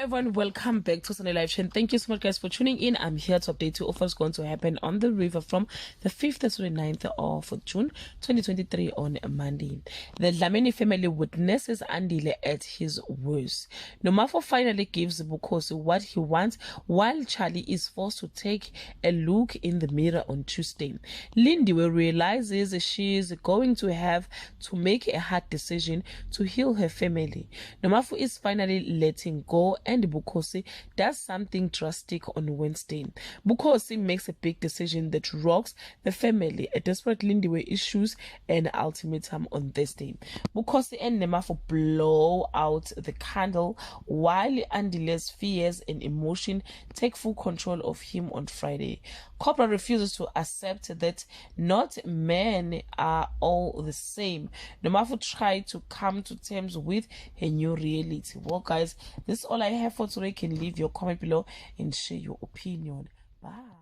everyone, welcome back to Sunday Live Chain. Thank you so much guys for tuning in. I'm here to update you of what's going to happen on the river from the 5th to the 9th of June 2023 on Monday. The Dlamini family witnesses Andile at his worst. Nomafu finally gives Bukhosi what he wants while Charlie is forced to take a look in the mirror on Tuesday. Lindiwe realizes she is going to have to make a hard decision to heal her family. Nomafu is finally letting go, and Bukhosi does something drastic on Wednesday. Bukhosi makes a big decision that rocks the family. A desperate Lindiwe issues an ultimatum on Thursday. Bukhosi and Nomafu blow out the candle while Andile's fears and emotion take full control of him on Friday. Cobra refuses to accept that not men are all the same. Nomafu tried to come to terms with her new reality. Well guys, this is all I have for today. You can leave your comment below and share your opinion. Bye.